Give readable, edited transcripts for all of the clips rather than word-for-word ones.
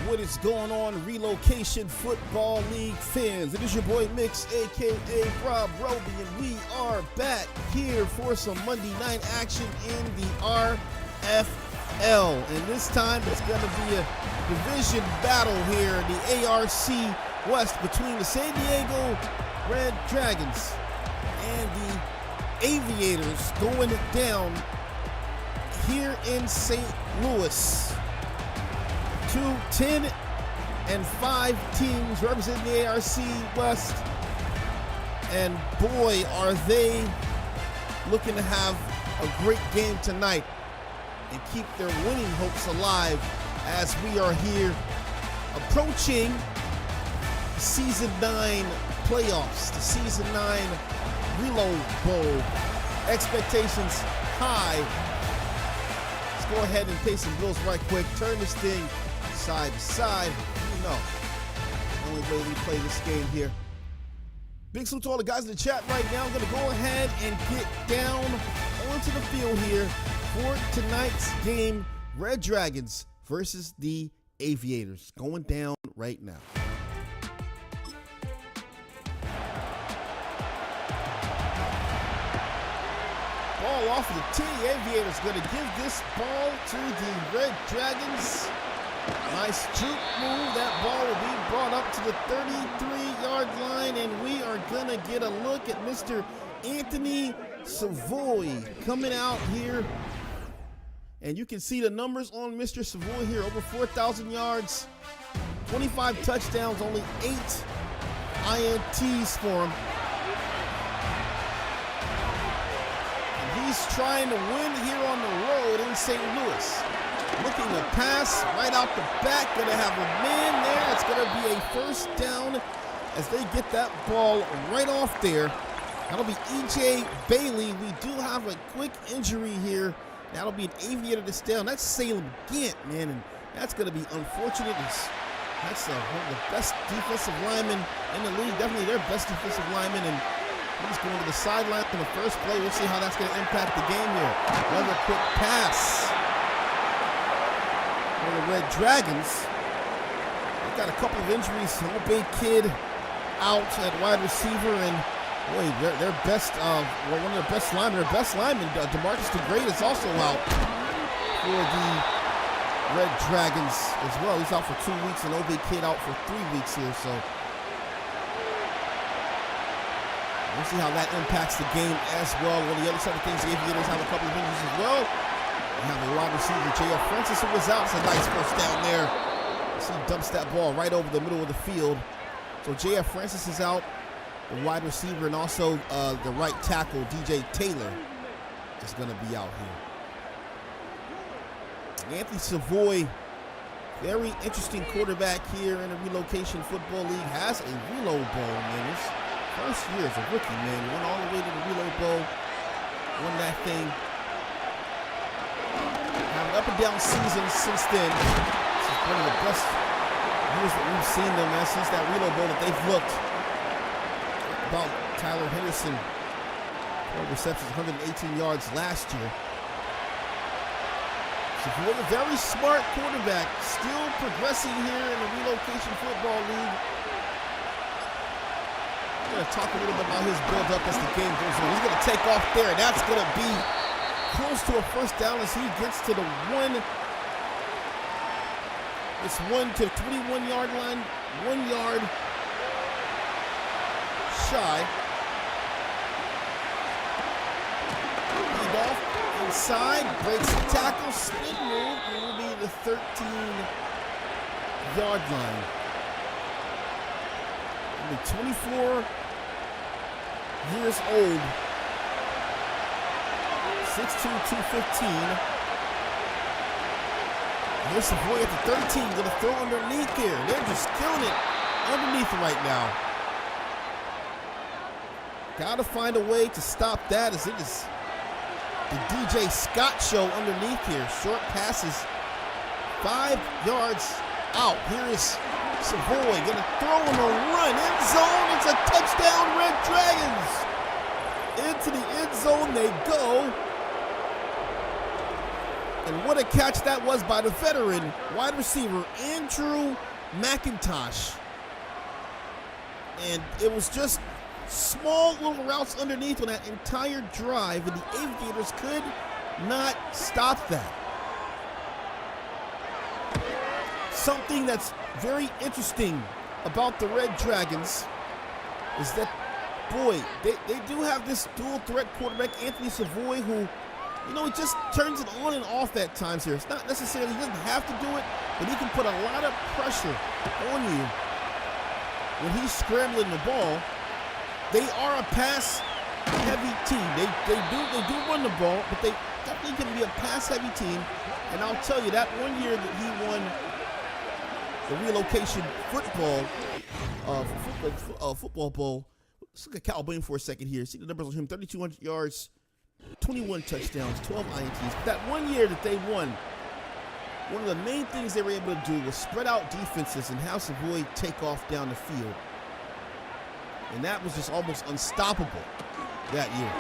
What is going on, Relocation Football League fans? It is your boy Mix, aka Rob Roby, and we are back here for some Monday night action in the RFL. And this time it's going to be a division battle here in the ARC West between the San Diego Red Dragons and the Aviators, going down here in St. Louis. 10 and 5 teams representing the ARC West, and boy, are they looking to have a great game tonight and keep their winning hopes alive as we are here approaching Season 9 playoffs, the Season 9 Reload Bowl. Expectations high. Let's go ahead and pay some bills right quick. Turn this thing side to side. You know, the only way we play this game here. Big salute to all the guys in the chat right now. I'm going to go ahead and get down onto the field here for tonight's game. Red Dragons versus the Aviators, going down right now. Ball off of the tee. Aviators going to give this ball to the Red Dragons. Nice juke move. That ball will be brought up to the 33-yard line, and we are going to get a look at Mr. Anthony Savoy coming out here. And you can see the numbers on Mr. Savoy here. Over 4,000 yards, 25 touchdowns, only 8 INTs for him. And he's trying to win here on the road in St. Louis. Looking to pass right out the back. Going to have a man there. It's going to be a first down as they get that ball right off there. That'll be E.J. Bailey. We do have a quick injury here. That'll be an Aviator that's down. That's Salem Gant, man, and that's going to be unfortunate. That's one of the best defensive linemen in the league. Definitely their best defensive lineman, and he's going to the sideline for the first play. We'll see how that's going to impact the game here. Another quick pass. The Red Dragons, they've got a couple of injuries. Obey Kid out at wide receiver, and boy, their best, one of their best linemen, DeMarcus DeGrade is also out for the Red Dragons as well. He's out for 2 weeks, and Obey Kid out for 3 weeks here, so we'll see how that impacts the game as well. One of the other side of things, the Aviators have a couple of injuries as well. We have a wide receiver, J.F. Francis, who was out. It's a nice first down there. See, he dumps that ball right over the middle of the field. So J.F. Francis is out, the wide receiver, and also the right tackle, DJ Taylor, is going to be out here. Anthony Savoy, very interesting quarterback here in the Relocation Football League, has a Reload Bowl, man. His first year as a rookie, man. Went all the way to the Reload Bowl, won that thing. Have an up and down season since then. This is one of the best years that we've seen them, man, since that Reload Bowl that they've looked. About Tyler Henderson, 4 receptions, 118 yards last year. So for a very smart quarterback, still progressing here in the Relocation Football League. I'm going to talk a little bit about his build-up as the game goes on. He's going to take off there. That's going to be close to a first down as he gets to the 1 to 21-yard line, 1 yard shy. Lead off inside, breaks the tackle, spin move, and will be the 13-yard line. He'll be 24 years old. 6'2", 215. Here's Savoy at the 13, going to throw underneath here. They're just killing it underneath right now. Got to find a way to stop that, as it is the DJ Scott show underneath here. Short passes, 5 yards out. Here is Savoy going to throw on a run. End zone. It's a touchdown, Red Dragons. Into the end zone they go. And what a catch that was by the veteran wide receiver, Andrew McIntosh. And it was just small little routes underneath on that entire drive, and the Aviators could not stop that. Something that's very interesting about the Red Dragons is that, boy, they do have this dual threat quarterback, Anthony Savoy, who, you know, he just turns it on and off at times here. It's not necessarily, he doesn't have to do it, but he can put a lot of pressure on you when he's scrambling the ball. They are a pass-heavy team. They do run the ball, but they definitely can be a pass-heavy team. And I'll tell you, that one year that he won the relocation football bowl. Let's look at Cal Blaine for a second here. See the numbers on him: 3,200 yards, 21 touchdowns, 12 INTs. But that one year that they won, one of the main things they were able to do was spread out defenses and have Savoy take off down the field. And that was just almost unstoppable that year.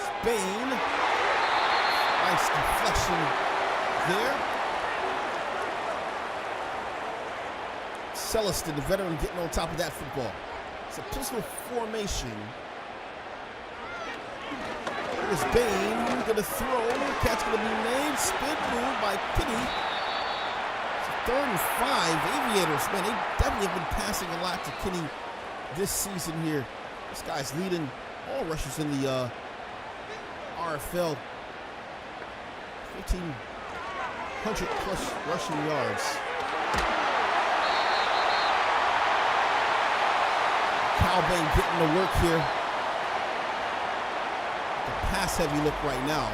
Spain, nice deflection there. Celestin, the veteran, getting on top of that football. It's a pistol formation. Here's Bain, gonna throw. Catch gonna be made. Spin move by Kitty. It's a 3rd and 5. Aviators, man, they definitely have been passing a lot to Kitty this season here. This guy's leading all rushers in the RFL. 1,500 plus rushing yards. Calbain getting to work here. The pass-heavy look right now.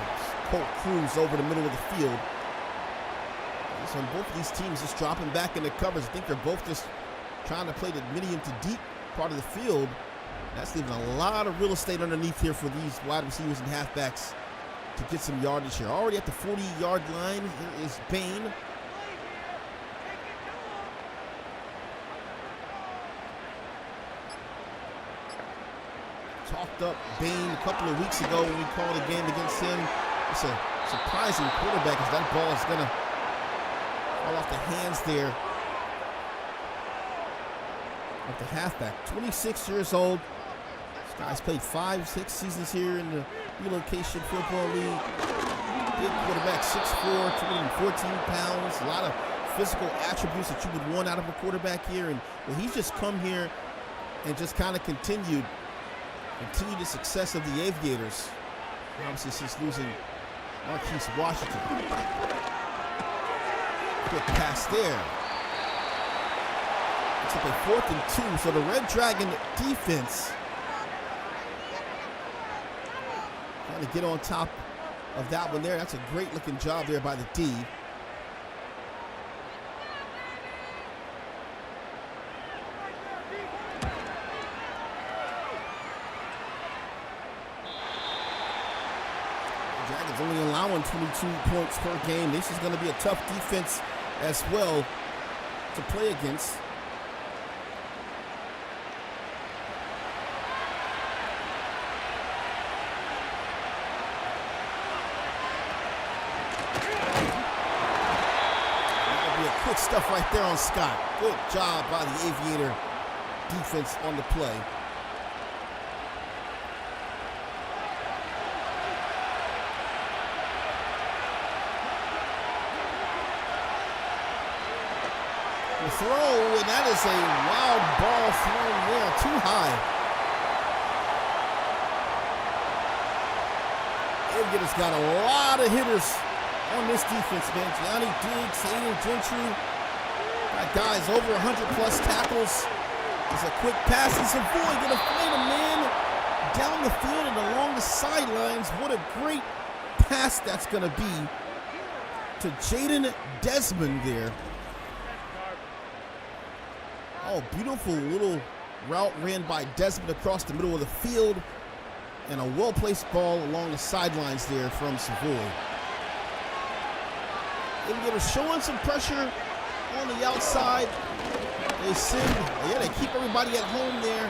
Colt Cruz over the middle of the field. So both of these teams just dropping back into covers. I think they're both just trying to play the medium to deep part of the field. That's leaving a lot of real estate underneath here for these wide receivers and halfbacks to get some yardage here. Already at the 40-yard line, here is Bain. Talked up Bain a couple of weeks ago when we called a game against him. It's a surprising quarterback as that ball is going to fall off the hands there of the halfback. 26 years old. This guy's played 5-6 seasons here in the relocation football league. Big quarterback, 6'4", 214 pounds. A lot of physical attributes that you would want out of a quarterback here. And well, he's just come here and just kind of continue the success of the Aviators. Obviously, since losing Marquise Washington. Quick pass there. It's up a 4th and 2. So the Red Dragon defense trying to get on top of that one there. That's a great looking job there by the D. Dragons only allowing 22 points per game. This is going to be a tough defense as well to play against. That'll be a quick stuff right there on Scott. Good job by the Aviator defense on the play. Throw, and that is a wild ball thrown there, too high. Aviators got a lot of hitters on this defense, man. Gianni Diggs, Aiden Gentry, got guys over 100 plus tackles. There's a quick pass, and Savoy gonna find a man down the field and along the sidelines. What a great pass that's gonna be to Jaden Desmond there. Oh, beautiful little route ran by Desmond across the middle of the field, and a well-placed ball along the sidelines there from Savoy. Aviators showing some pressure on the outside. They keep everybody at home there.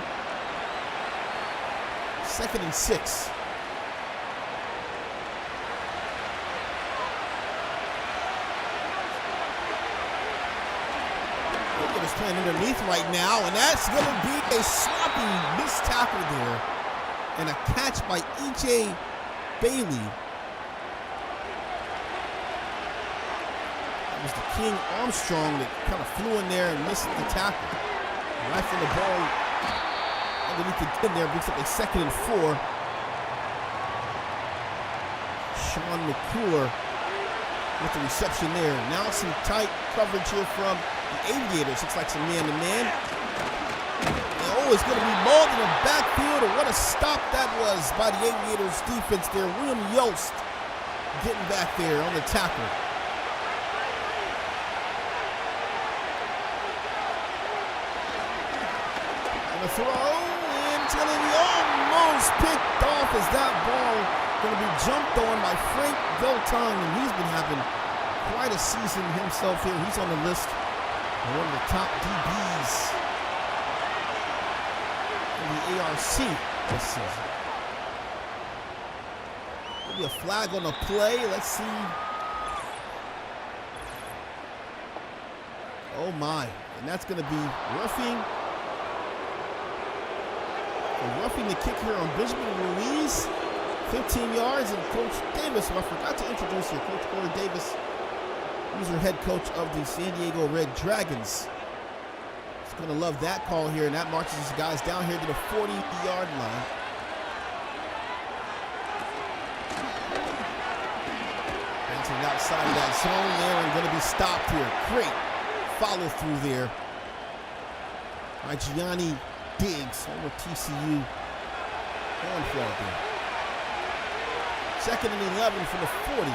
2nd and 6. Aviators playing underneath right now, and that's going to be a sloppy missed tackle there. And a catch by E.J. Bailey. That was the King Armstrong that kind of flew in there and missed the tackle. Rifling the ball underneath the pin there, brings up a 2nd and 4. Sean McClure with the reception there. Now some tight coverage here from the Aviators. Looks like some man-to-man. Oh, it's going to be mauled in the backfield. And what a stop that was by the Aviators defense there. William Yost getting back there on the tackle. And the throw, and it's going to be almost picked off as that ball going to be jumped on by Frank Veltong, and he's been having quite a season himself here. He's on the list of one of the top DBs in the ARC this season. Maybe a flag on the play. Let's see. Oh my, and that's going to be roughing. Roughing the kick here on Benjamin Ruiz. 15 yards, and Coach Davis, who I forgot to introduce here, Coach Corey Davis, who's your head coach of the San Diego Red Dragons. He's going to love that call here, and that marches his guys down here to the 40-yard line. Bouncing outside of that zone there and going to be stopped here. Great follow through there by Gianni Diggs, former TCU Hornfrog there. 2nd and 11 from the 40.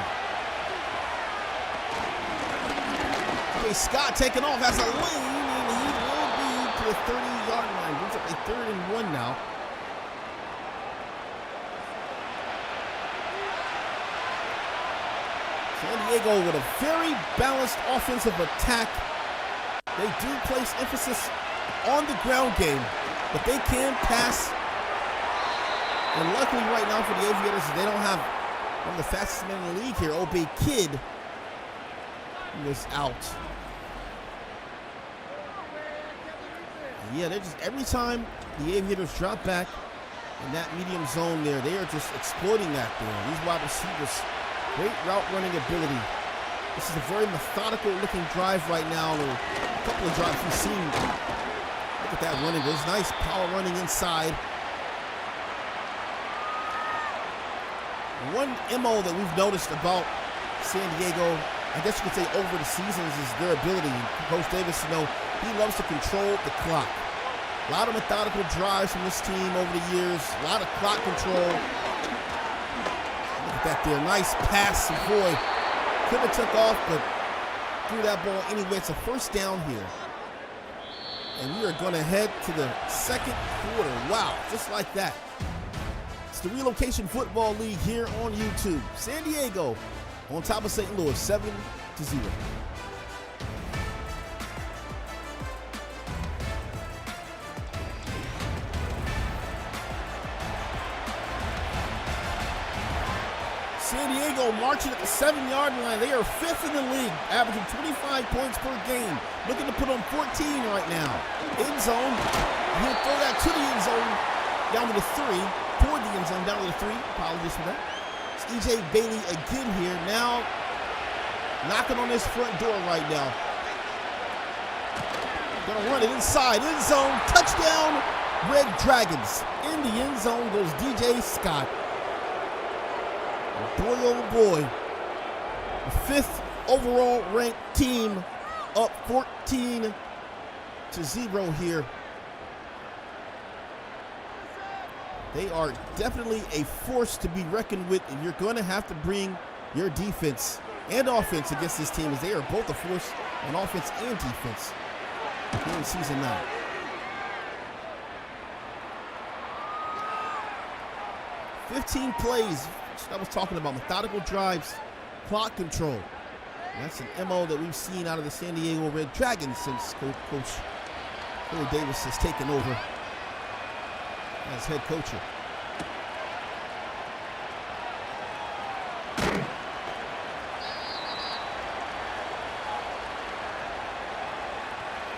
Okay, Scott taking off, has a lane, and he will be to the 30-yard line. Brings up a 3rd and 1 now. San Diego with a very balanced offensive attack. They do place emphasis on the ground game, but they can pass. And luckily right now for the Aviators, they don't have one of the fastest men in the league here, Obey Kidd, who was out. And yeah, they're just, every time the Aviators drop back in that medium zone there, they are just exploiting that there. These wide receivers, great route running ability. This is a very methodical looking drive right now. A couple of drives we've seen. Look at that running. There's nice power running inside. One MO that we've noticed about San Diego, I guess you could say over the seasons, is their ability. Coach Davis, you know, he loves to control the clock. A lot of methodical drives from this team over the years. A lot of clock control. Look at that there. Nice pass. Boy, could have took off, but threw that ball anyway. It's a 1st down here. And we are going to head to the 2nd quarter. Wow, just like that. It's the Relocation Football League here on YouTube. San Diego on top of St. Louis, 7-0. San Diego marching at the 7-yard line. They are 5th in the league, averaging 25 points per game. Looking to put on 14 right now. End zone. He'll throw that to the end zone, down to the 3. Toward the end zone, down to the 3. Apologies for that. It's E.J. Bailey again here. Now knocking on this front door right now. Gonna run it inside. End zone. Touchdown, Red Dragons. In the end zone goes DJ Scott. Boy, oh boy. The 5th overall ranked team up 14-0 here. They are definitely a force to be reckoned with, and you're going to have to bring your defense and offense against this team, as they are both a force on offense and defense here in season 9. "15 plays, I was talking about methodical drives, clock control. And that's an MO that we've seen out of the San Diego Red Dragons since Coach Corey Davis has taken over as head coach.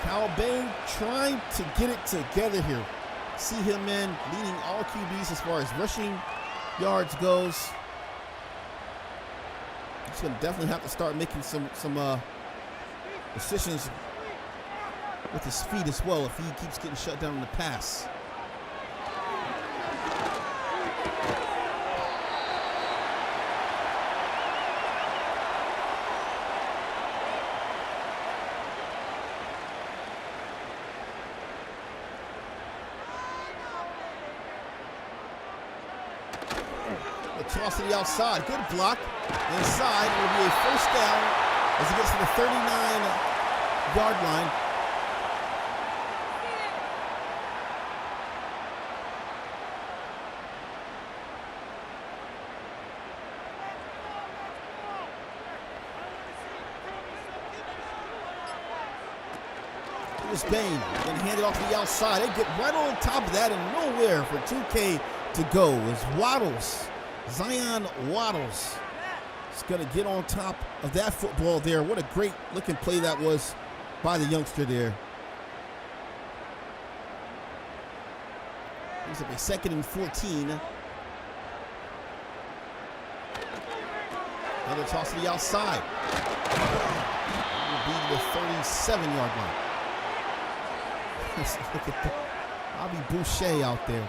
Cal Bain trying to get it together here. See him in leading all QBs as far as rushing yards goes. He's going to definitely have to start making some decisions with his feet as well if he keeps getting shut down in the pass. Toss to the outside. Good block. Inside. It will be a first down as he gets to the 39-yard line. Here's Bain. Then hand it off to the outside. They get right on top of that and nowhere for 2K to go as Waddles. Zion Waddles is going to get on top of that football there. What a great looking play that was by the youngster there. He's up a 2nd and 14. Another toss to the outside. That will be the 37-yard line. Look at Bobby Boucher out there.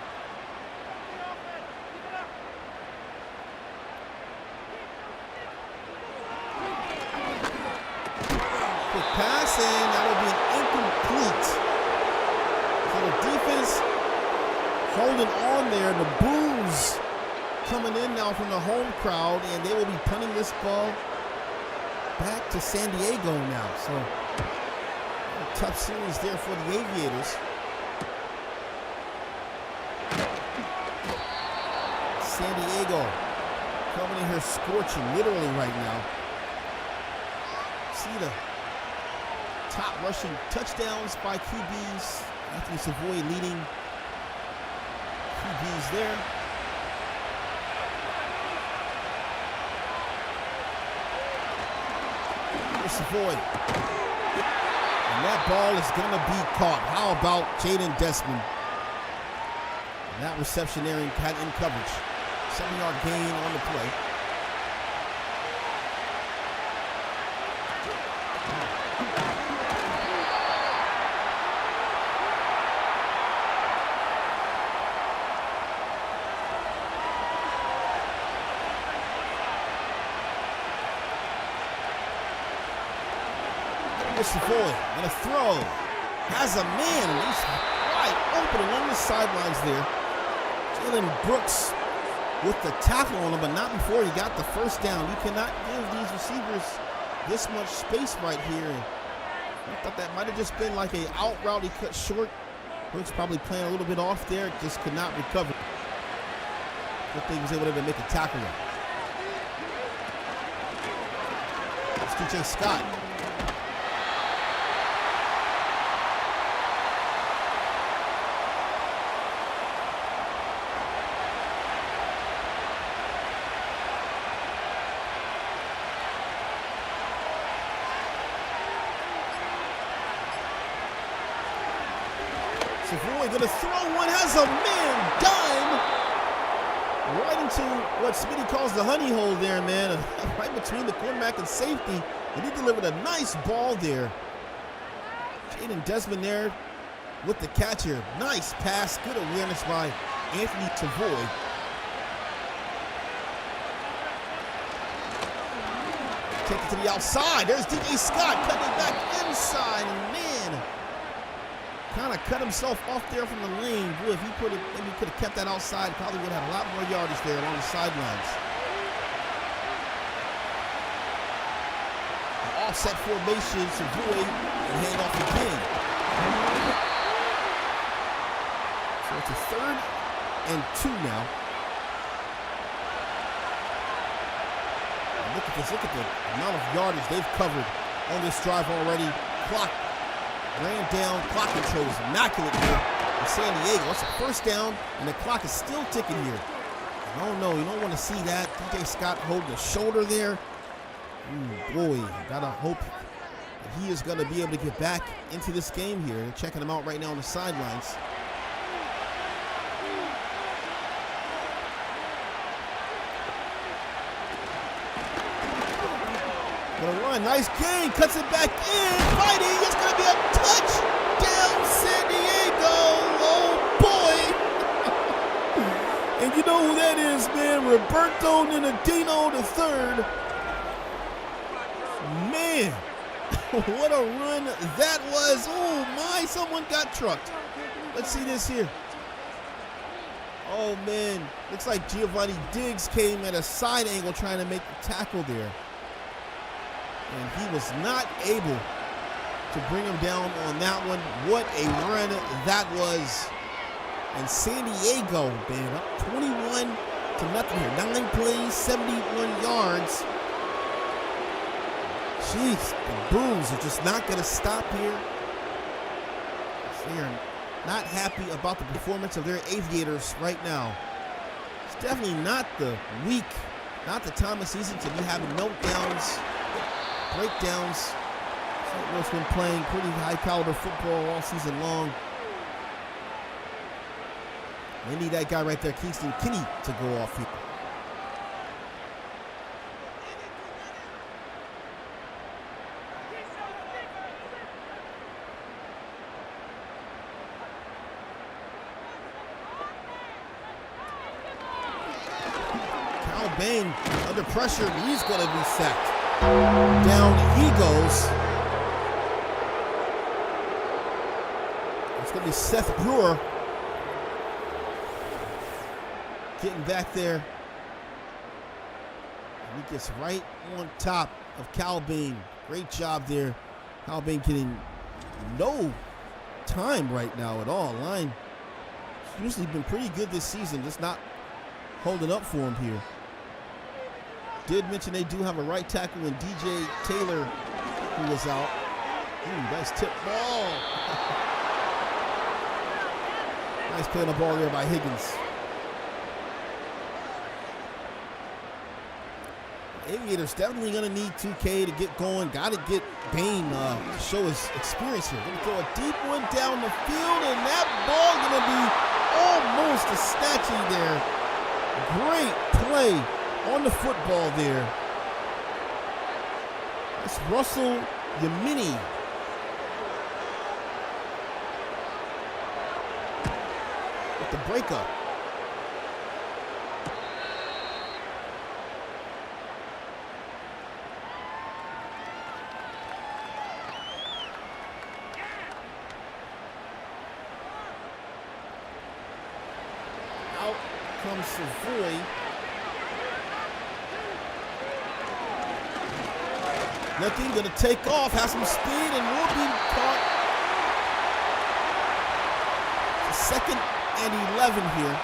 Pass, and that will be an incomplete. So the defense holding on there. The boos coming in now from the home crowd, and they will be punting this ball back to San Diego now. So a tough series there for the Aviators. San Diego coming in here scorching literally right now. See the top rushing touchdowns by QBs. Anthony Savoy leading QBs there. Here's Savoy. And that ball is going to be caught. How about Jaden Desmond? And that reception there in coverage. 7-yard gain on the play. Savoy and a throw. Has a man, and he's wide open along the sidelines there. Jalen Brooks with the tackle on him, but not before he got the first down. You cannot give these receivers this much space right here. I thought that might have just been like a out route he cut short. Brooks probably playing a little bit off there, just could not recover. Good thing he was able to make a tackle there. It's DJ Scott. Savoy gonna throw one, has a man dime right into what Smitty calls the honey hole there, man. Right between the cornerback and safety. And he delivered a nice ball there. Jaden Desmond there with the catch here. Nice pass, good awareness by Anthony Savoy. Take it to the outside. There's DJ Scott cutting it back inside, and man, kind of cut himself off there from the lane. Boy, if he maybe could have kept that outside, probably would have had a lot more yardage there along the sidelines. An offset formation, Savoy, and hand off again. So it's a 3rd and 2 now. And look at this, look at the amount of yardage they've covered on this drive already. Clock ran down, clock control is immaculate here in San Diego. It's a first down, and the clock is still ticking here. Oh no, you don't want to see that. DJ Scott holding the shoulder there. Boy, gotta hope He is going to be able to get back into this game here. They're checking him out right now on the sidelines. Gonna run, nice gain, cuts it back in, fighting, it's gonna be a touchdown, San Diego, oh boy. And you know who that is, man, Roberto Ninadino III. Man, what a run that was. Oh my, someone got trucked. Let's see this here. Oh man, looks like Giovanni Diggs came at a side angle trying to make the tackle there. And he was not able to bring him down on that one. What a run that was. And San Diego, man, up 21-0 here. 9 plays, 71 yards. Jeez, the Bulls are just not going to stop here. They are not happy about the performance of their Aviators right now. It's definitely not the week, not the time of season to be having meltdowns, breakdowns. St. Louis been playing pretty high caliber football all season long. They need that guy right there, Kingston Kinney, to go off here. Bain under pressure, and he's going to be sacked. Down he goes. It's going to be Seth Brewer getting back there. And he gets right on top of Cal Bain. Great job there. Cal Bain getting no time right now at all. Line usually been pretty good this season, just not holding up for him here. Did mention they do have a right tackle in DJ Taylor, who was out. Ooh, nice tip ball. Nice play on the ball there by Higgins. Aviators definitely going to need 2K to get going. Got to get Bain to show his experience here. Going to throw a deep one down the field, and that ball going to be almost a snatching there. Great play on the football there. That's Russell Yamini. With the breakup. Out comes Savoy. Nothing, going to take off, has some speed, and will be caught. Second and 11 here.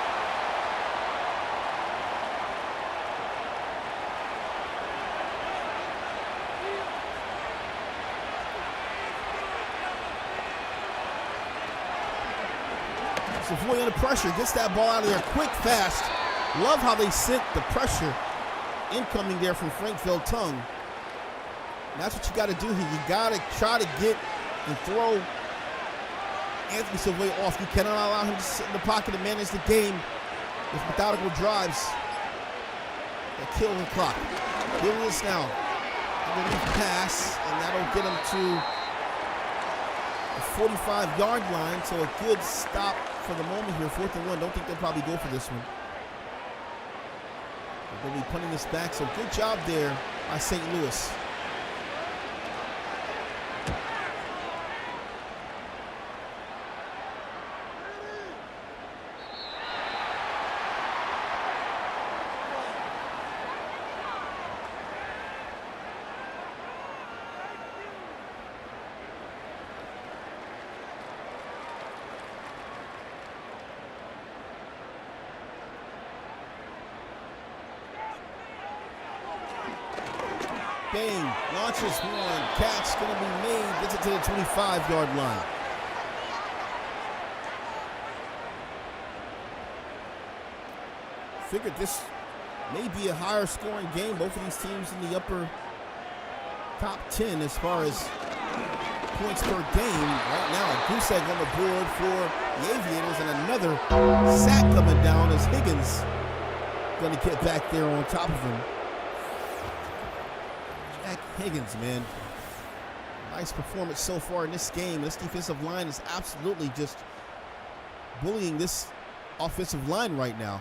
Savoy under pressure, gets that ball out of there quick, fast. Love how they sent the pressure incoming there from Frank Veltung. That's what you got to do here. You got to try to get and throw Anthony Savoy off. You cannot allow him to sit in the pocket and manage the game with methodical drives that kill the clock. Here it is now. Underneath pass, and that'll get him to the 45-yard line. So a good stop for the moment here. 4th and 1. Don't think they'll probably go for this one. They'll be punting this back. So good job there by St. Louis. Bain launches one, catch going to be made, gets it to the 25-yard line. Figured this may be a higher scoring game. Both of these teams in the upper top 10 as far as points per game. Right now, a goose egg on the board for the Aviators, and another sack coming down as Higgins going to get back there on top of him. Jack Higgins, man. Nice performance so far in this game. This defensive line is absolutely just bullying this offensive line right now.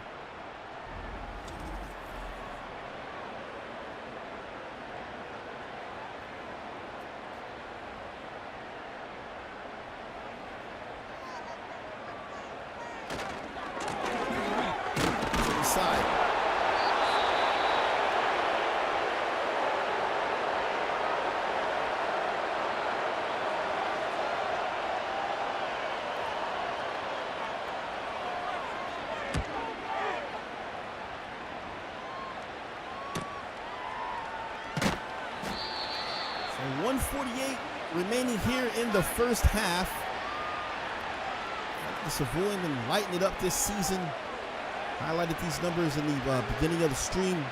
Inside. So 1:48 remaining here in the first half. The Savoy been lighting it up this season. Highlighted these numbers in the beginning of the stream.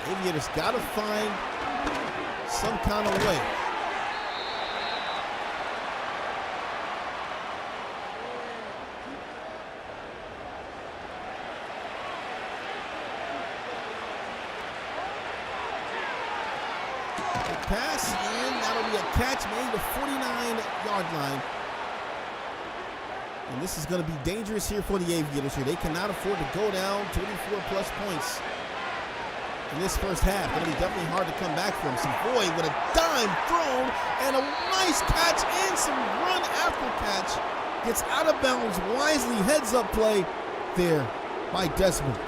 Aviators got to find some kind of way. Pass, and that'll be a catch made to 49-yard line. And this is going to be dangerous here for the Aviators here. They cannot afford to go down 24-plus points in this first half. Going to be definitely hard to come back from. Savoy with a dime thrown and a nice catch and some run after catch. Gets out of bounds wisely. Heads up play there by Desmond.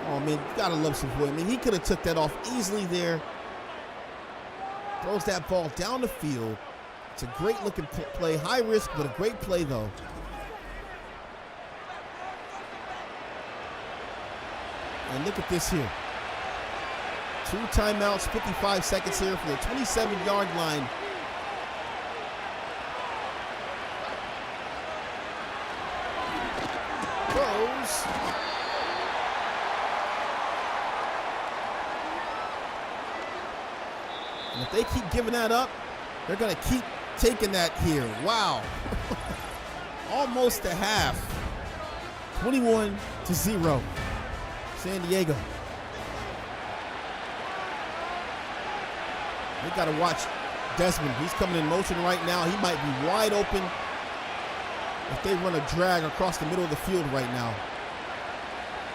Oh, man, you gotta love Savoy. I mean, he could have took that off easily there. Throws that ball down the field. It's a great looking play. High risk, but a great play, though. And look at this here. 2 timeouts, 55 seconds here from the 27-yard line. Throws. And if they keep giving that up, they're going to keep taking that here. Wow. Almost a half. 21-0. San Diego. They got to watch Desmond. He's coming in motion right now. He might be wide open if they run a drag across the middle of the field right now.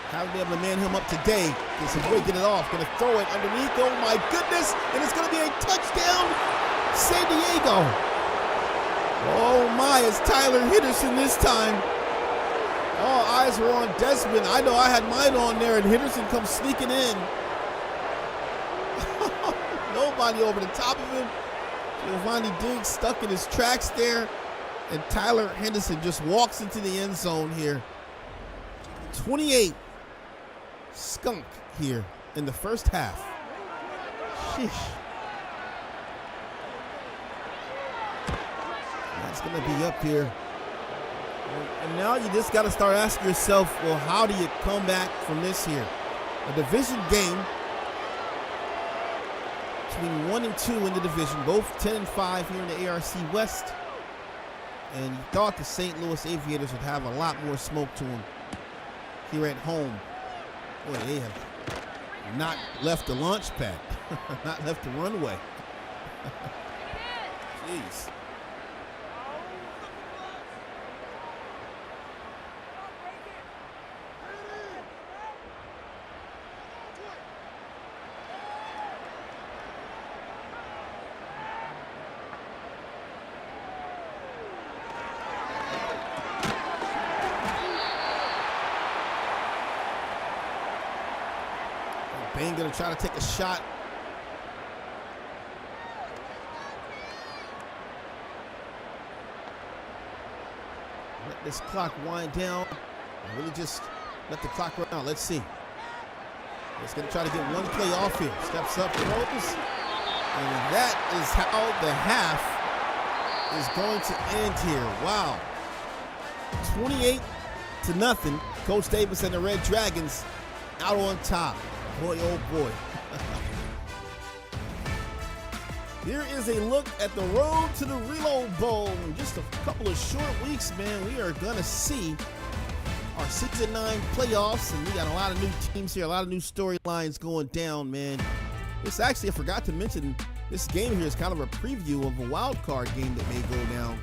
Haven't been able to man him up today. Can Savoy get it off? Going to throw it underneath. Oh my goodness! And it's going to be a touchdown, San Diego. Oh my! It's Tyler Henderson this time. All eyes were on Desmond. I know I had mine on there, and Henderson comes sneaking in. Nobody over the top of him. Giovanni Diggs stuck in his tracks there, and Tyler Henderson just walks into the end zone here. 28 skunk here in the first half. Sheesh. That's going to be up here. And now you just got to start asking yourself, well, how do you come back from this here? A division game between 1 and 2 in the division, both 10-5 here in the ARC West. And you thought the St. Louis Aviators would have a lot more smoke to them here at home. Boy, they have not left the launch pad, not left the runway. Jeez. Bain going to try to take a shot. Let this clock wind down. And really just let the clock run out. Let's see. He's going to try to get one play off here. Steps up, throws. And that is how the half is going to end here. Wow. 28-0. Coach Davis and the Red Dragons out on top. Boy, oh boy. Here is a look at the road to the Reload Bowl. In just a couple of short weeks, man, we are going to see our Season 9 playoffs, and we got a lot of new teams here, a lot of new storylines going down, man. This actually, I forgot to mention, this game here is kind of a preview of a wild card game that may go down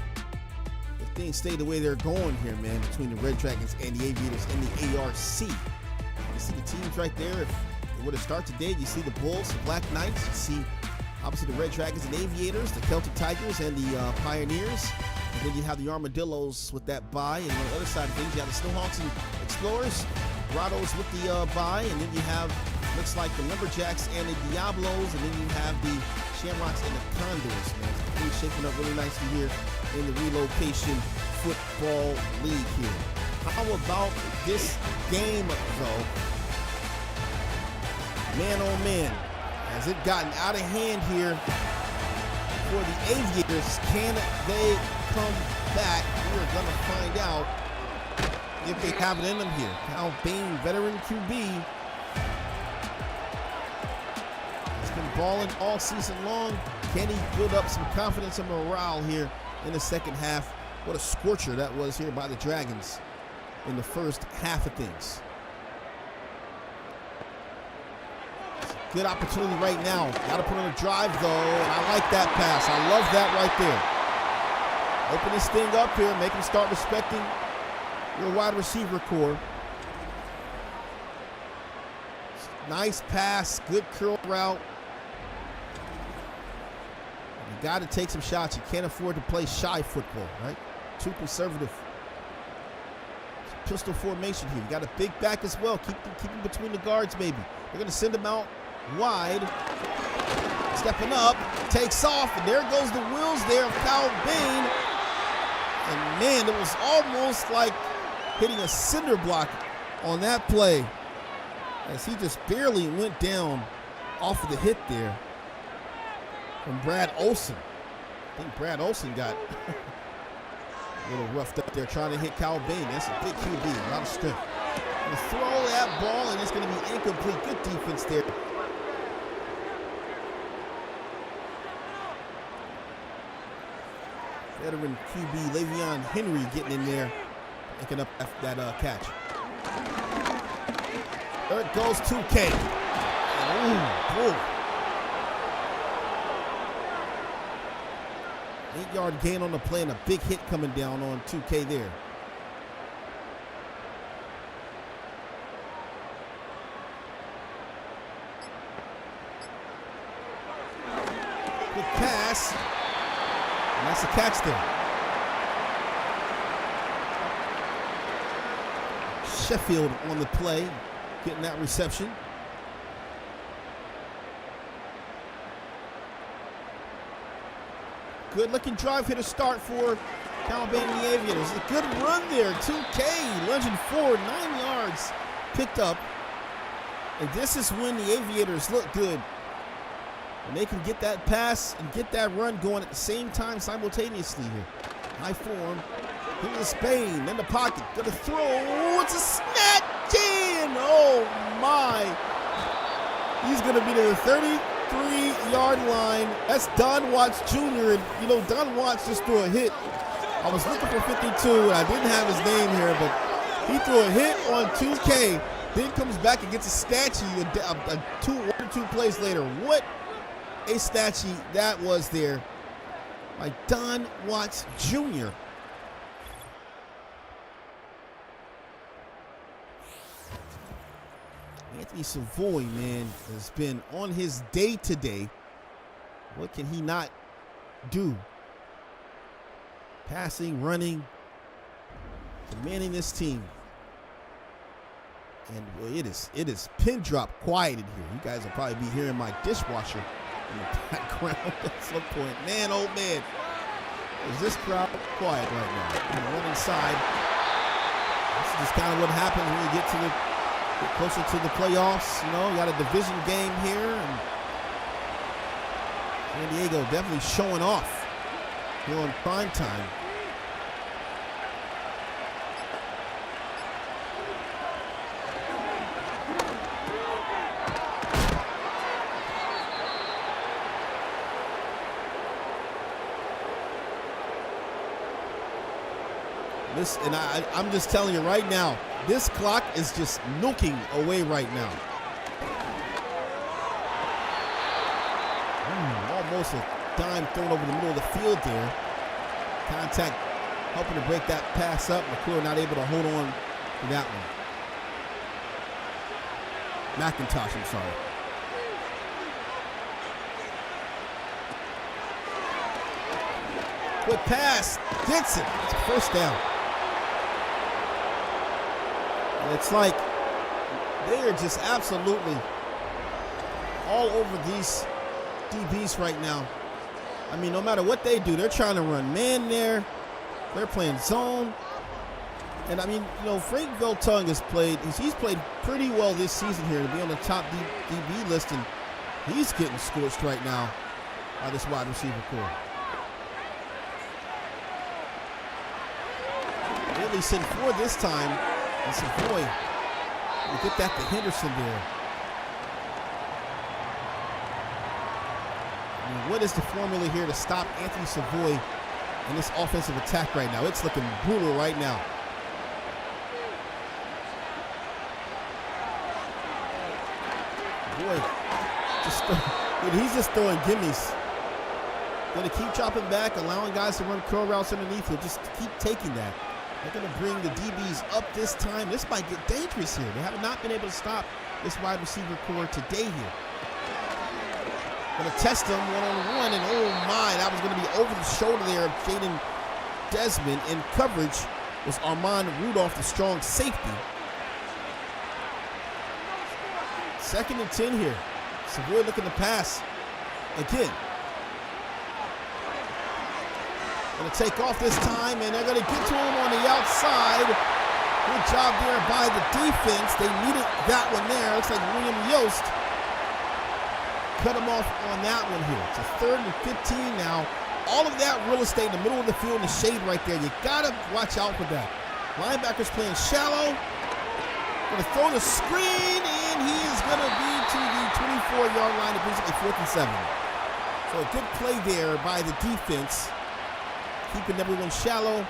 if things stay the way they're going here, man, between the Red Dragons and the Aviators and the ARC. You see the teams right there. If they were to start today, you see the Bulls, the Black Knights, you see obviously the Red Dragons and Aviators, the Celtic Tigers and the Pioneers. And then you have the Armadillos with that bye. And on the other side of things, you have the Snowhawks and Explorers, Grottos with the bye. And then you have, looks like the Lumberjacks and the Diablos. And then you have the Shamrocks and the Condors, man. It's really shaping up really nicely here in the Relocation Football League here. How about this game, though? Man, oh man. Has it gotten out of hand here for the Aviators? Can they come back? We are going to find out if they have it in them here. Cal Bain, veteran QB, has been balling all season long. Can he build up some confidence and morale here in the second half? What a scorcher that was here by the Dragons in the first half of things. Good opportunity right now. Got to put on a drive, though, and I like that pass. I love that right there. Open this thing up here. Make him start respecting your wide receiver core. Nice pass. Good curl route. You got to take some shots. You can't afford to play shy football, right? Too conservative. Pistol formation here. You got a big back as well. Keep him between the guards, maybe. They're going to send him out wide, stepping up, takes off, and there goes the wheels there of Cal Bain. And man, it was almost like hitting a cinder block on that play as he just barely went down off of the hit there from Brad Olson. I think Brad Olson got a little roughed up there trying to hit Cal Bain. That's a big QB, a lot of strength. Gonna throw that ball, and it's going to be incomplete. Good defense there. Veteran QB Le'Veon Henry getting in there, picking up that catch. There it goes, 2K. Ooh, boy. 8-yard gain on the play and a big hit coming down on 2K there. Good pass. And that's a catch there. Sheffield on the play, getting that reception. Good looking drive here to start for Cal Bain and the Aviators. A good run there. 2K lunging forward, 9 yards picked up. And this is when the Aviators look good. And they can get that pass and get that run going at the same time simultaneously here. High form. Here is Bain in the pocket. Gonna throw. It's a snatch in. Oh my. He's gonna be to the 33-yard line. That's Don Watts Jr. And you know, Don Watts just threw a hit. I was looking for 52 and I didn't have his name here, but he threw a hit on 2K. Then comes back and gets a statue 1 or 2 plays later. What a statue that was there by Don Watts Jr. Anthony Savoy, man, has been on his day today. What can he not do? Passing, running, commanding this team. And well, it is pin drop quiet in here. You guys will probably be hearing my dishwasher in the background at some point. Man, oh man, is this crowd quiet right now? And one inside. This is just kind of what happens when you get closer to the playoffs. You know, you got a division game here, and San Diego definitely showing off here on prime time. Listen, and I'm just telling you right now, this clock is just milking away right now. Almost a dime thrown over the middle of the field there. Contact helping to break that pass up. McClure not able to hold on to that one. McIntosh, I'm sorry. Quick pass. Gets it. It's a first down. And it's like they are just absolutely all over these DBs right now. I mean, no matter what they do, they're trying to run man there. They're playing zone. And I mean, you know, Frank Viltung has played, he's played pretty well this season here to be on the top DB list, and he's getting scorched right now by this wide receiver core. Really sent forward this time, and Savoy will get that to Henderson there. I mean, what is the formula here to stop Anthony Savoy in this offensive attack right now? It's looking brutal right now. Boy, he's just throwing gimmies. Going to keep chopping back, allowing guys to run curl routes underneath. He'll just keep taking that. They're going to bring the DBs up this time. This might get dangerous here. They have not been able to stop this wide receiver core today here. Going to test them one-on-one, and oh my, that was going to be over the shoulder there of Jaden Desmond. In coverage was Armand Rudolph, the strong safety. 2nd and 10 here. Savoy looking to pass again. Going to take off this time, and they're going to get to him on the outside. Good job there by the defense. They needed that one there. Looks like William Yost cut him off on that one here. It's a 3rd and 15 now. All of that real estate in the middle of the field in the shade right there. You got to watch out for that. Linebackers playing shallow. Going to throw the screen, and he is going to be to the 24-yard line. It brings it to 4th and 7. So a good play there by the defense, keeping everyone shallow.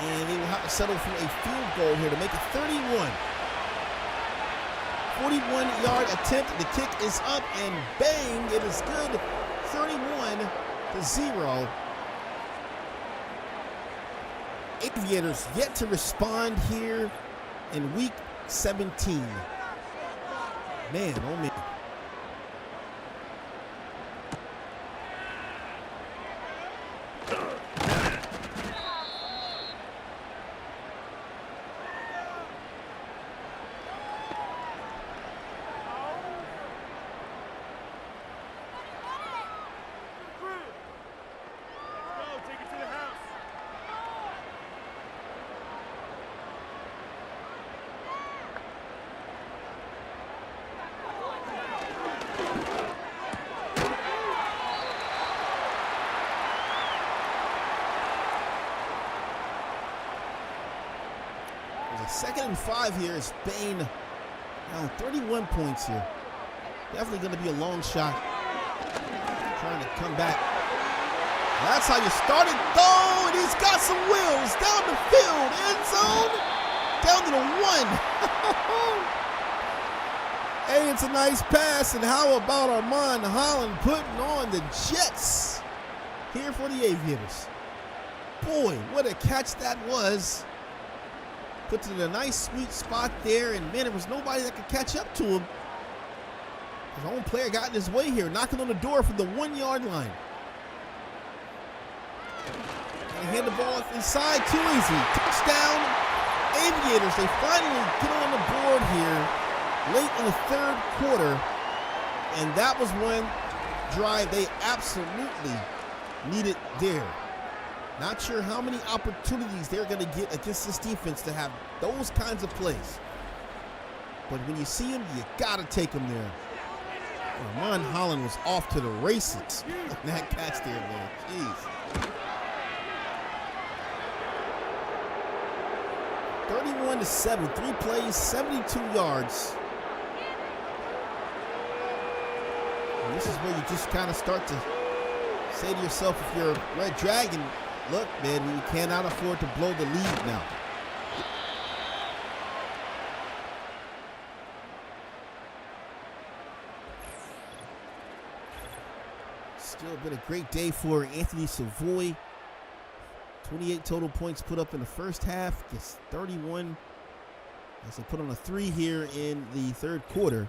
And they will have to settle for a field goal here to make it 31. 41-yard attempt. The kick is up, and bang, it is good. 31-0. Aviators yet to respond here in week 17. Man, oh man. Second and 5 here is Bain down 31 points here. Definitely going to be a long shot. Trying to come back. That's how you started, though, and he's got some wheels down the field. End zone, down to the 1. Hey, it's a nice pass, and how about Armand Holland putting on the Jets here for the Aviators? Boy, what a catch that was. Puts it in a nice, sweet spot there, and man, there was nobody that could catch up to him. His own player got in his way here, knocking on the door from the 1-yard line. And hand the ball inside, too easy. Touchdown, Aviators. They finally get on the board here late in the 3rd quarter, and that was one drive they absolutely needed there. Not sure how many opportunities they're going to get against this defense to have those kinds of plays. But when you see them, you got to take them there. Armand Holland was off to the races. That catch there, man. Jeez. 31-7, 3 plays, 72 yards. And this is where you just kind of start to say to yourself, if you're a Red Dragon, Look, man, we cannot afford to blow the lead now. Still been a great day for Anthony Savoy. 28 total points put up in the first half. Gets 31 as they put on a 3 here in the third quarter.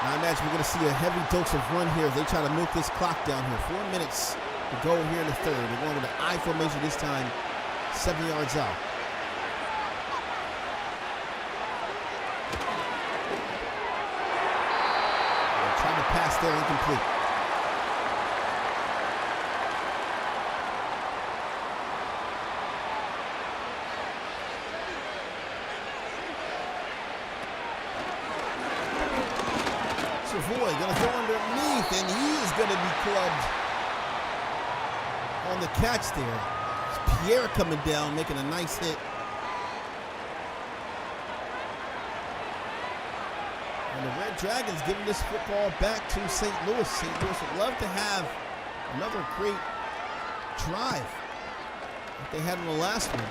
I imagine we're going to see a heavy dose of run here as they try to milk this clock down here. 4 minutes to go here in the third. They're going with an I formation this time, 7 yards out. They're trying to pass there, incomplete. Savoy going to throw underneath, and he is going to be clubbed on the catch there. It's Pierre coming down, making a nice hit. And the Red Dragons giving this football back to St. Louis. St. Louis would love to have another great drive that they had in the last one.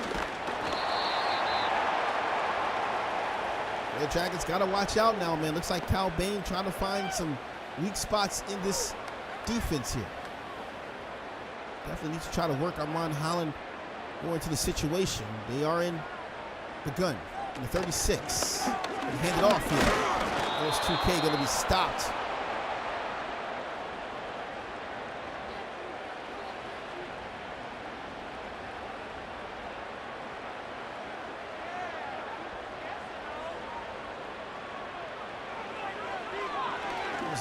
Red Dragons got to watch out now, man. Looks like Cal Bain trying to find some weak spots in this defense here. Definitely needs to try to work Armand Holland more into the situation. They are in the gun in the 36. And hand it off here. Those 2K going to be stopped.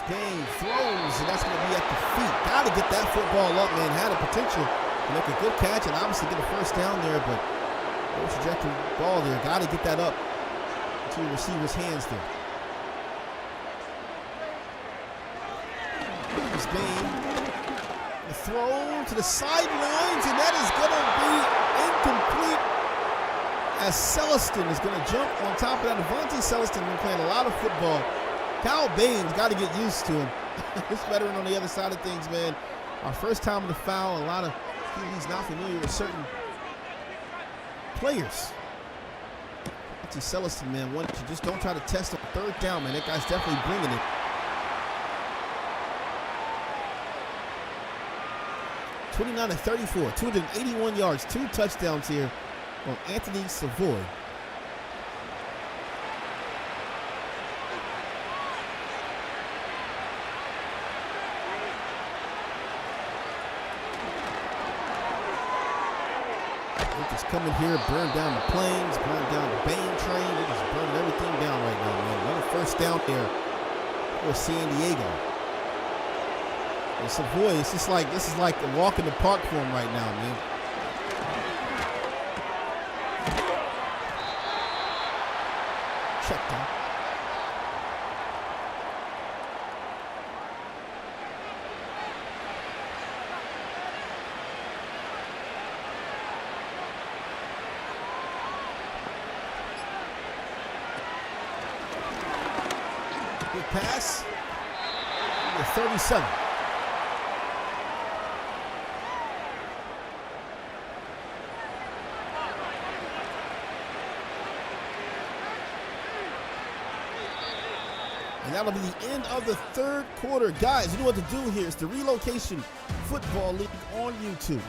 Bain throws, and that's going to be at the feet. Got to get that football up, man. Had a potential to make a good catch and obviously get a first down there, but no trajectory ball there. Got to get that up to the receiver's hands there. Here's Bain. The throw to the sidelines, and that is going to be incomplete as Celestin is going to jump on top of that. Devontae Celestin been playing a lot of football. Cal Bain's got to get used to him. This veteran on the other side of things, man. Our first time in the foul, a lot of he's not familiar with certain players. To Celestin, man, you just don't try to test him. Third down, man. That guy's definitely bringing it. 29-34, 281 yards, 2 touchdowns here from Anthony Savoy. Coming here, burn down the planes, burn down the Bain train. They're just burning everything down right now, man. Another first down there for San Diego. And Savoy, this is like a walk in the park for him right now, man. Check down. Pass, number 37. And that'll be the end of the third quarter. Guys, you know what to do here. It's the Relocation Football League on YouTube.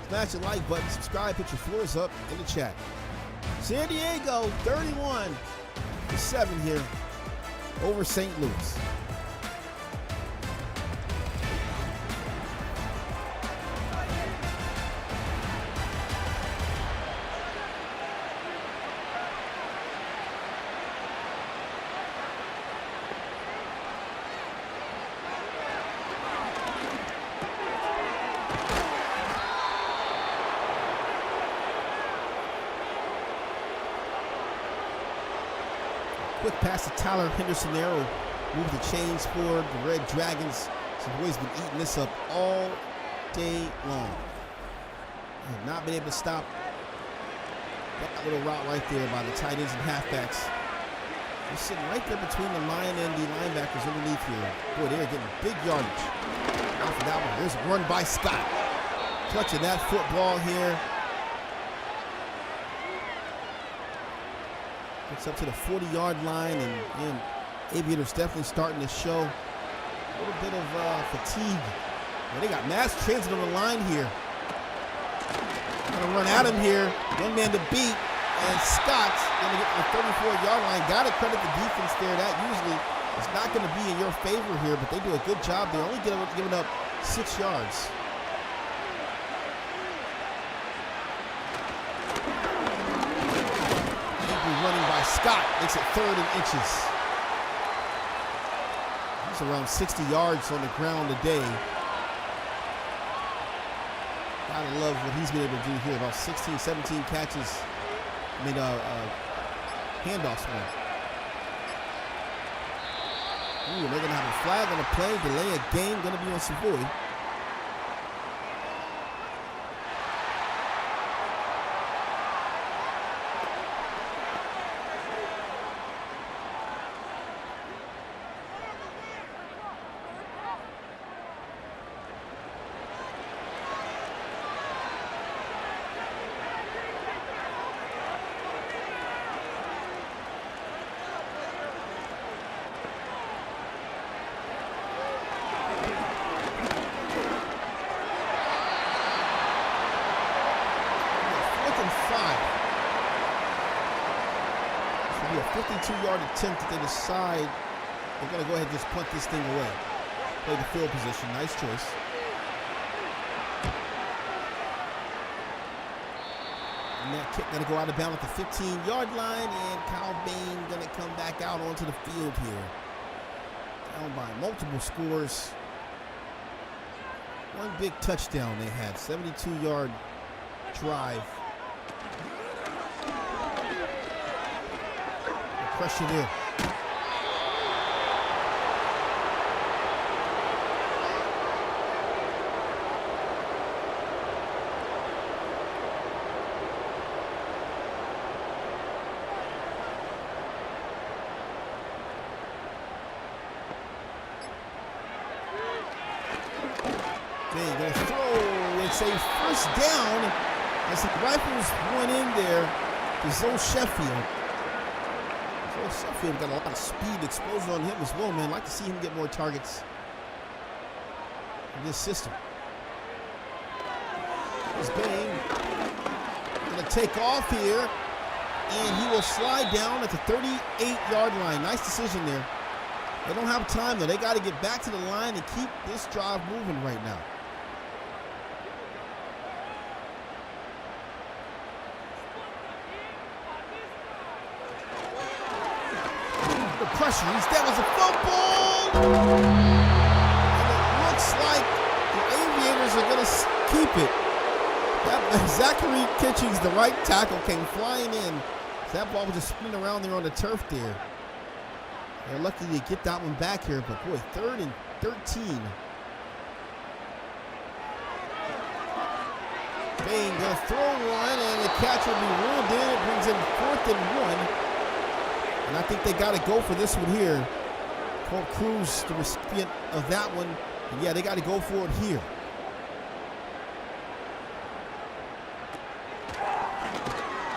Smash the like button, subscribe, put your floors up in the chat. San Diego, 31-7 here over St. Louis. Quick pass to Tyler Henderson-Arrow. Move the chains forward. The Red Dragons. Savoy's been eating this up all day long. Have not been able to stop That little route right there by the tight ends and halfbacks. They're sitting right there between the line and the linebackers underneath here. Boy, they're getting big yardage. Now for that one, there's a run by Scott. Clutching that football here. Gets up to the 40-yard line, and Aviators definitely starting to show a little bit of fatigue. Well, they got mass transit on the line here. Gonna run at him here. One man to beat, and Scott's gonna get to the 34-yard line. Gotta credit the defense there. That usually is not gonna be in your favor here, but they do a good job. They're only giving up 6 yards. Running by Scott makes it 3rd and inches. He's around 60 yards on the ground today. Gotta love what he's been able to do here. About 16, 17 catches. Handoffs win. Ooh, they're gonna have a flag on the play, delay a game, gonna be on Savoy. A 52-yard attempt that they decide they're going to go ahead and just punt this thing away. Play the field position. Nice choice. And that kick going to go out of bounds at the 15-yard line, and Kyle Bain going to come back out onto the field here. Down by multiple scores. One big touchdown they had. 72-yard drive. Pressure there. They're going to throw. It's a first down as the Rifles went in there to Zoe Sheffield. Sheffield got a lot of speed, explosion on him as well, man. I'd like to see him get more targets in this system. Here's Bain. Going to take off here, and he will slide down at the 38-yard line. Nice decision there. They don't have time, though. They got to get back to the line and keep this drive moving right now. Pressure. That was a fumble, and it looks like the Aviators are going to keep it. Zachary Kitchings, the right tackle, came flying in. That ball was just spinning around there on the turf there. They're lucky to get that one back here, but boy, 3rd and 13. Bain going to throw one, and the catch will be ruled in. It brings in 4th and 1. And I think they got to go for this one here. Colt Cruz, the recipient of that one. And yeah, they got to go for it here.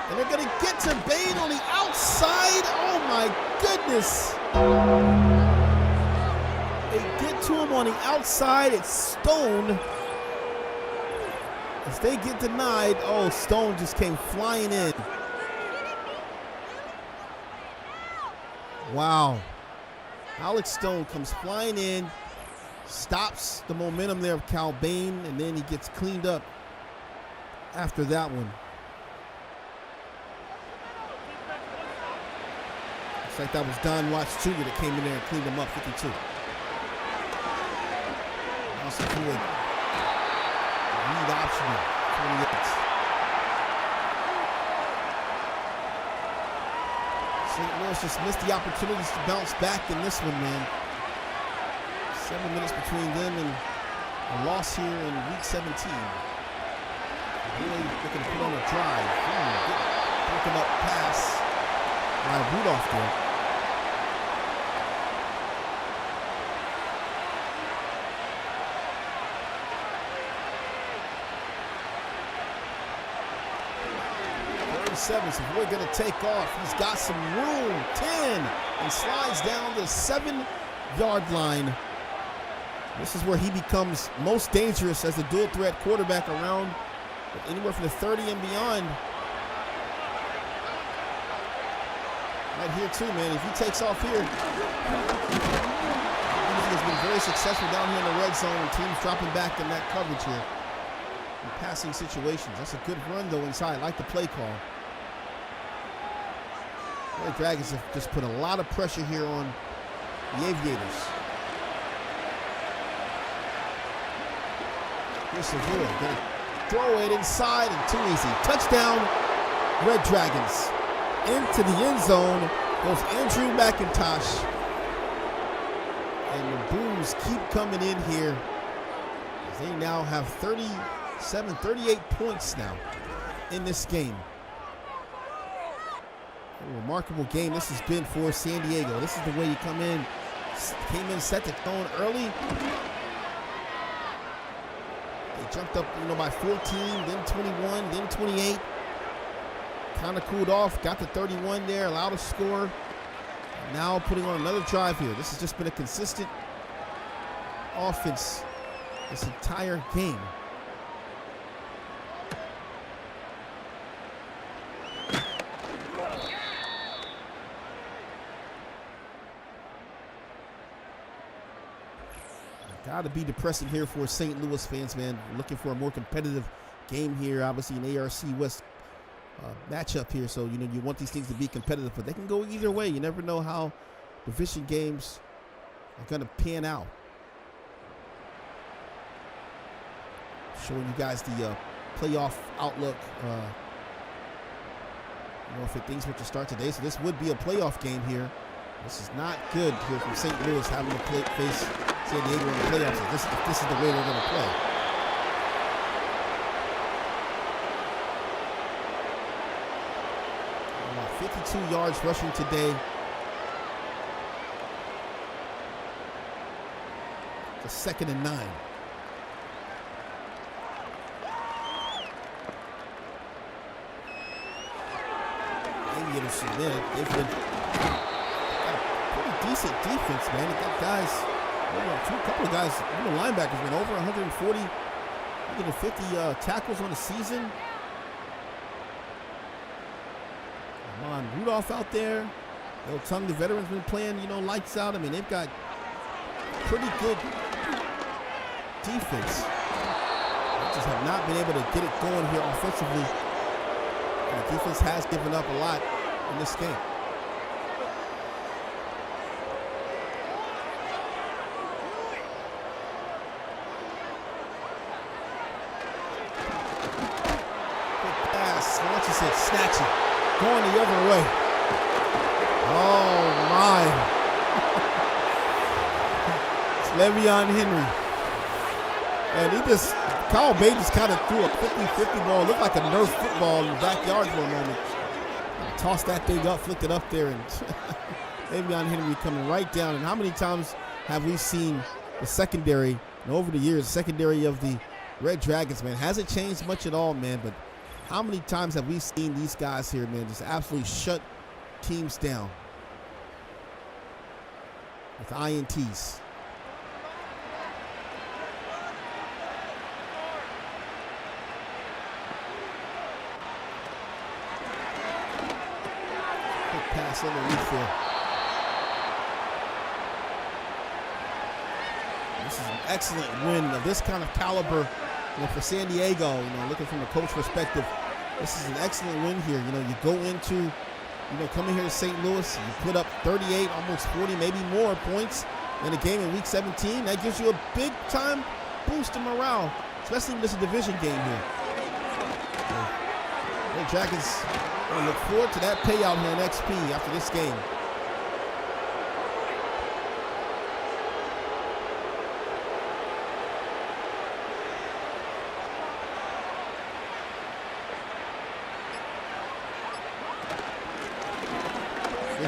And they're going to get to Bain on the outside. Oh, my goodness. They get to him on the outside. It's Stone. As they get denied, oh, Stone just came flying in. Wow. Alex Stone comes flying in, stops the momentum there of Cal Bain, and then he gets cleaned up after that one. Looks like that was Don Watts Jr. that came in there and cleaned him up, 52. Also Floyd, lead optional, 28. St. Louis just missed the opportunities to bounce back in this one, man. 7 minutes between them and a loss here in week 17. Really looking to put on a drive. Broken up pass by Rudolph there. So we're going to take off. He's got some room. 10 and slides down the 7-yard line. This is where he becomes most dangerous as a dual threat quarterback around anywhere from the 30 and beyond. Right here too, man. If he takes off here, he has been very successful down here in the red zone. Teams dropping back in that coverage here in passing situations. That's a good run though inside. I like the play call. The Dragons have just put a lot of pressure here on the Aviators. Here's Sevilla. Gonna throw it inside and too easy. Touchdown, Red Dragons. Into the end zone goes Andrew McIntosh. And the Boos keep coming in here as they now have 38 points now in this game. A remarkable game this has been for San Diego. This is the way you come in. Came in, set the tone early. They jumped up, by 14, then 21, then 28. Kind of cooled off, got the 31 there, allowed a score. And now putting on another drive here. This has just been a consistent offense this entire game. Got to be depressing here for St. Louis fans, man. Looking for a more competitive game here. Obviously, an ARC West matchup here. So, you want these things to be competitive, but they can go either way. You never know how division games are going to pan out. Showing you guys the playoff outlook. If things were to start today, so this would be a playoff game here. This is not good here from St. Louis having to face San Diego in the playoffs. If this is the way they're going to play. About 52 yards rushing today. It's a 2nd and 9. Aviators, they've been pretty decent defense, man. They got guys. A couple of guys, linebackers, been over 140, 150 tackles on the season. Come on, Rudolph out there. Tongue, the veterans, been playing, lights out. I mean, they've got pretty good defense. They just have not been able to get it going here offensively. And the defense has given up a lot in this game. Launches it, snatching, going the other way. Oh my. It's Le'Veon Henry. And Kyle Bay just kind of threw a 50-50 ball. Looked like a Nerf football in the backyard for a moment. Tossed that thing up, flicked it up there, and Le'Veon Henry coming right down. And how many times have we seen the secondary, and over the years, the secondary of the Red Dragons, man, hasn't changed much at all, man, but how many times have we seen these guys here, man, just absolutely shut teams down with INTs? Quick pass underneath there. This is an excellent win of this kind of caliber. For San Diego, looking from a coach perspective, this is an excellent win here. You go into, coming here to St. Louis, you put up 38, almost 40, maybe more points in a game in Week 17. That gives you a big-time boost in morale, especially when this is a division game here. The Dragons look forward to that payout here in XP after this game.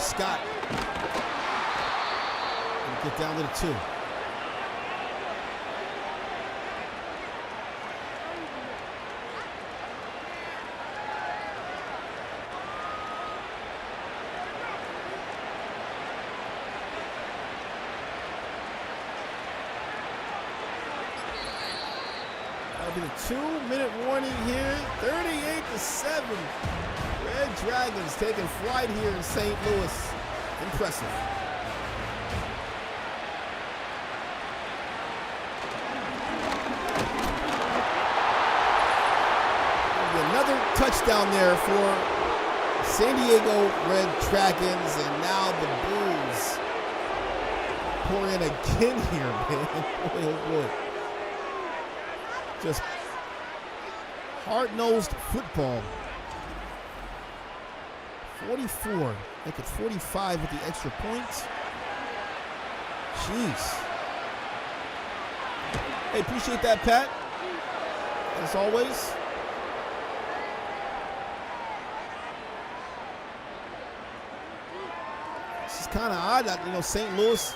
Scott. Get down to the 2. That'll be the 2-minute warning here. 38-7. Red Dragons taking flight here in St. Louis. Impressive. Another touchdown there for San Diego Red Dragons, and now the Bulls pour in again here, man. Boy, oh boy. Just hard-nosed football. 44, make it 45 with the extra points. Jeez. Hey, appreciate that, Pat, as always. Kind of odd that, St. Louis,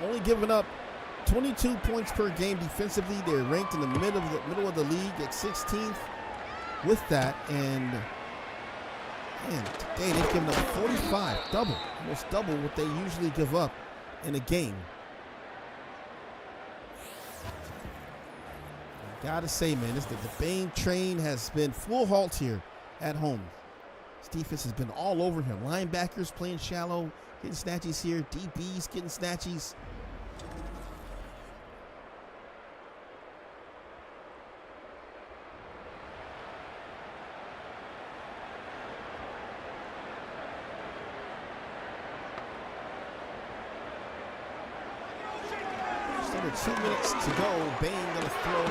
only giving up 22 points per game defensively. They're ranked in the middle of the league at 16th with that, and man, today they've given up 45, almost double what they usually give up in a game. I gotta say, man, the Bane train has been full halt here at home. This defense has been all over him. Linebackers playing shallow, getting snatchies here. DBs getting snatchies. Just under 2 minutes to go. Bane gonna throw.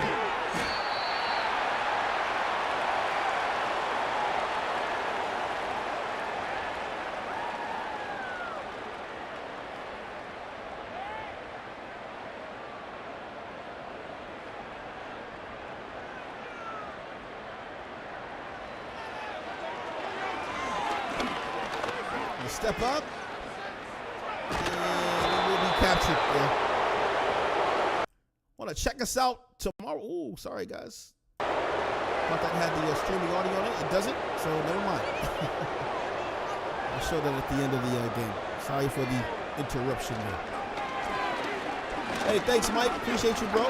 Step up, and it will be captured there. Want to check us out tomorrow? Ooh, sorry guys. Thought that had the streaming audio on it. It doesn't, so never mind. I'll show that at the end of the game. Sorry for the interruption there. Hey, thanks, Mike. Appreciate you, bro.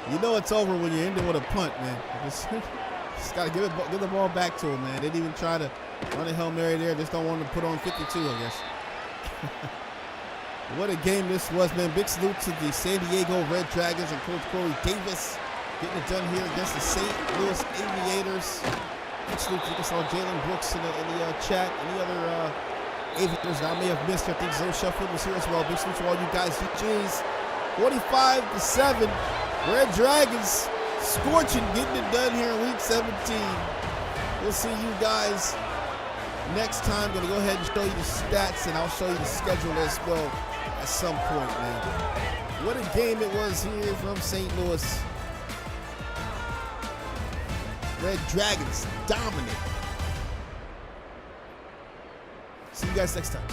You know it's over when you're ending with a punt, man. Just got to give the ball back to him, man. They didn't even try to run a Hail Mary there. Just don't want to put on 52, I guess. What a game this was, man. Big salute to the San Diego Red Dragons and Coach Corey Davis getting it done here against the St. Louis Aviators. Big salute to us all, Jalen Brooks in the chat. Any other Aviators that I may have missed? I think Zoe Sheffield was here as well. Big salute to all you guys. GG's. 45-7. Red Dragons scorching, getting it done here in week 17. We'll see you guys next time. Going to go ahead and show you the stats, and I'll show you the schedule as well at some point, man. What a game it was here from St. Louis. Red Dragons dominant. See you guys next time.